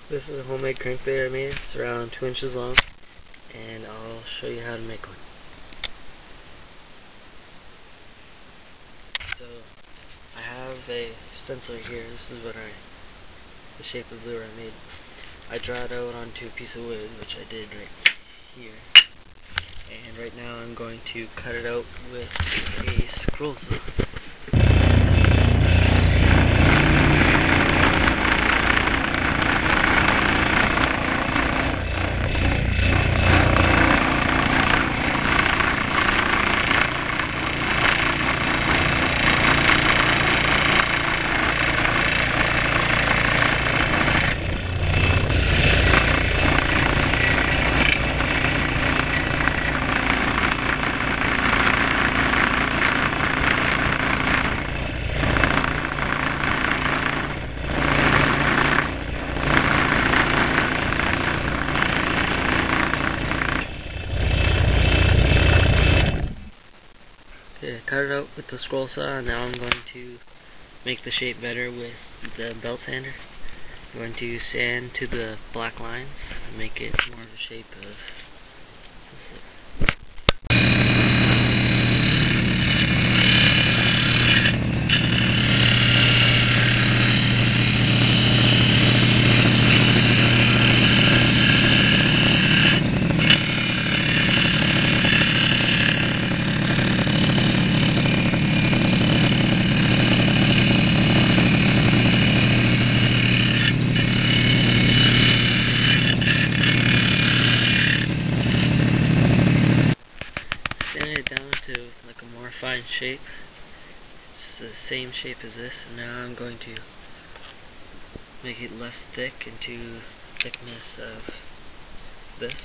This is a homemade crankbait I made. It's around 2 inches long, and I'll show you how to make one. So I have a stencil here. This is the shape of the lure I made. I draw it out onto a piece of wood, which I did right here. And right now I'm going to cut it out with a scroll saw. Okay, cut it out with the scroll saw, and now I'm going to make the shape better with the belt sander. I'm going to sand to the black lines and make it more of the shape of like a more fine shape. It's the same shape as this, and now I'm going to make it less thick into thickness of this.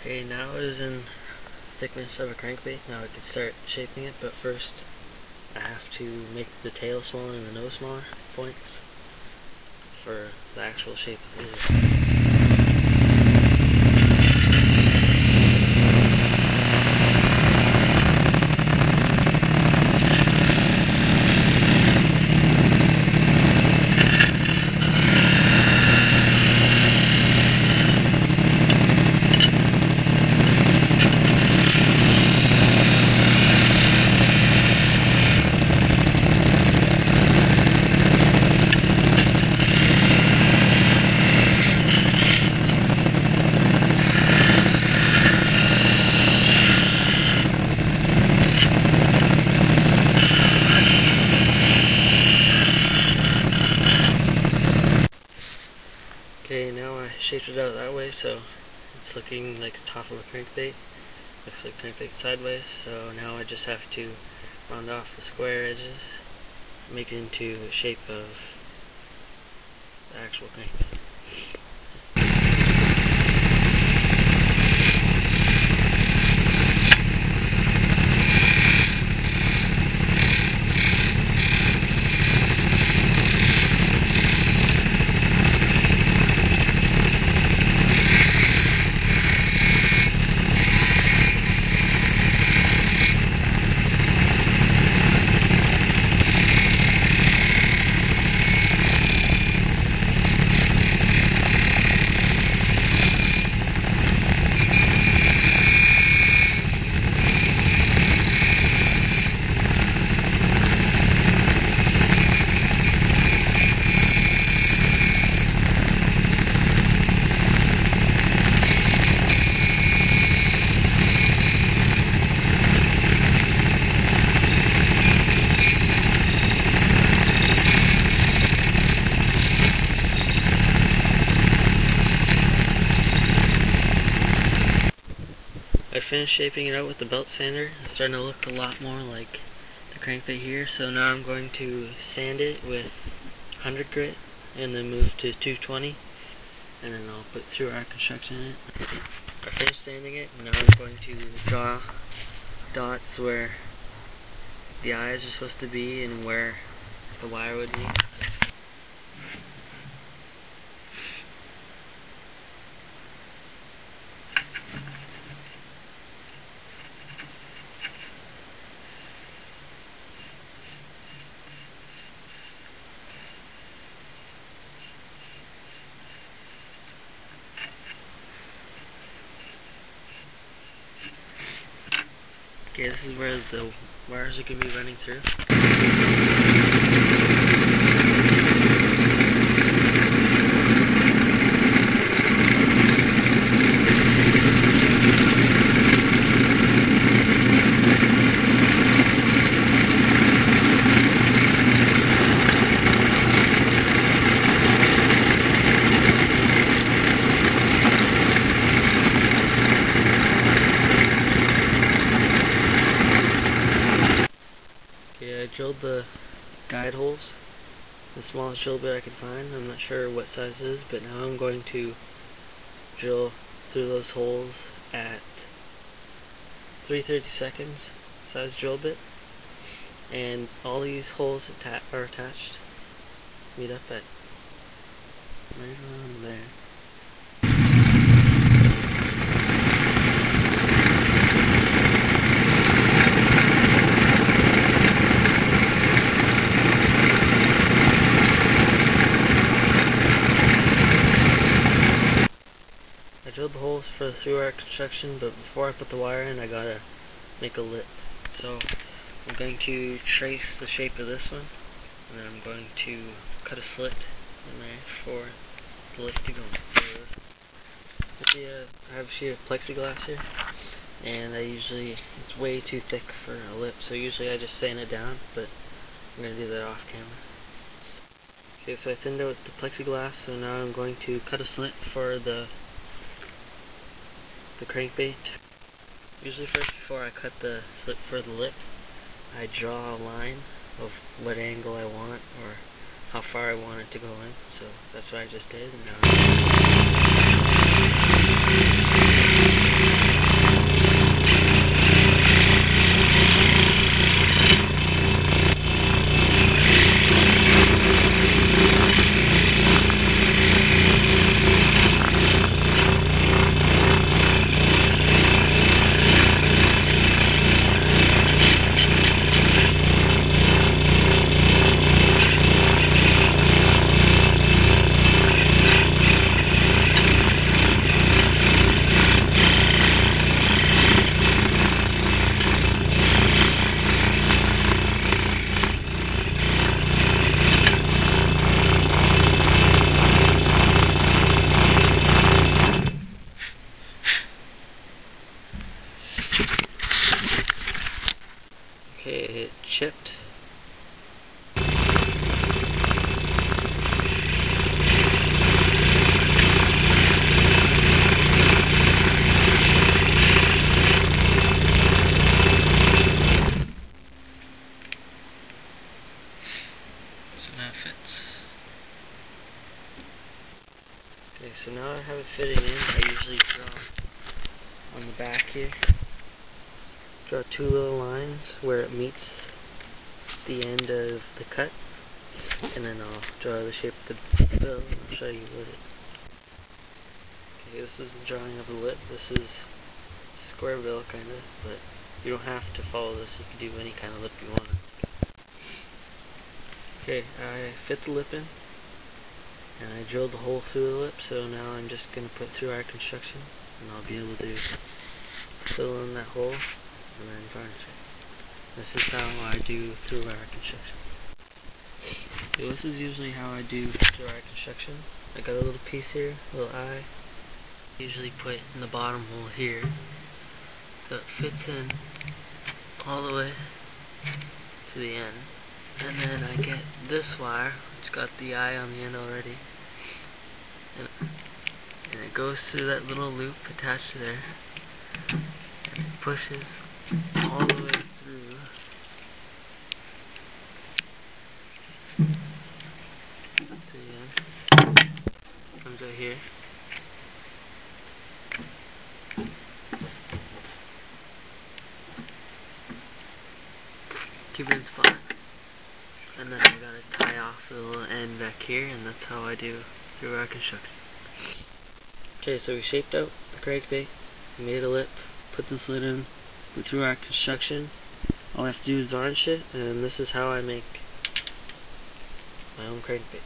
Okay, now it is in thickness of a crankbait. Now I can start shaping it, but first I have to make the tail smaller and the nose smaller points for the actual shape of the lure. Okay, now I shaped it out that way, so it's looking like the top of a crankbait. Looks like crankbait sideways, so now I just have to round off the square edges, make it into the shape of the actual crankbait. I finished shaping it out with the belt sander. It's starting to look a lot more like the crankbait here, so now I'm going to sand it with 100 grit and then move to 220, and then I'll put through our construction in it. I finished sanding it, and now I'm going to draw dots where the eyes are supposed to be and where the wire would be. Okay, this is where the wires are going to be running through. I drilled the guide holes, the smallest drill bit I could find. I'm not sure what size it is, but now I'm going to drill through those holes at 3/32 size drill bit, and all these holes are attached. Meet up at right around there. I drilled the holes for the through arc construction, but before I put the wire in, I gotta make a lip. So I'm going to trace the shape of this one, and then I'm going to cut a slit in there for the lip to go in. So I have a sheet of plexiglass here, and it's way too thick for a lip, so usually I just sand it down, but I'm going to do that off camera. Okay, so I thinned out the plexiglass, so now I'm going to cut a slit for the crankbait. Usually first, before I cut the slit for the lip, I draw a line of what angle I want or how far I want it to go in. So that's what I just did. And okay, it chipped. So now it fits. Okay, so now I have it fitting in. I usually draw on the back here. Draw two little lines where it meets the end of the cut, and then I'll draw the shape of the bill and I'll show you what it is. Okay, this is the drawing of the lip. This is square bill kinda, but you don't have to follow this. You can do any kind of lip you want. Okay, I fit the lip in, and I drilled the hole through the lip, so now I'm just going to put through our construction, and I'll be able to fill in that hole and then varnish it. This is how I do through our construction. So this is usually how I do through our construction. I got a little piece here, a little eye. I usually put in the bottom hole here, so it fits in all the way to the end. And then I get this wire, it's got the eye on the end already, and it goes through that little loop attached to there, and it pushes all the way through to the end. Comes out here. Keep it in spot. And then I gotta tie off the little end back here, and that's how I do through our construction. Okay, so we shaped out the crankbait, made a lip, put this lid in, put through our construction. All I have to do is varnish it, and this is how I make my own crankbait.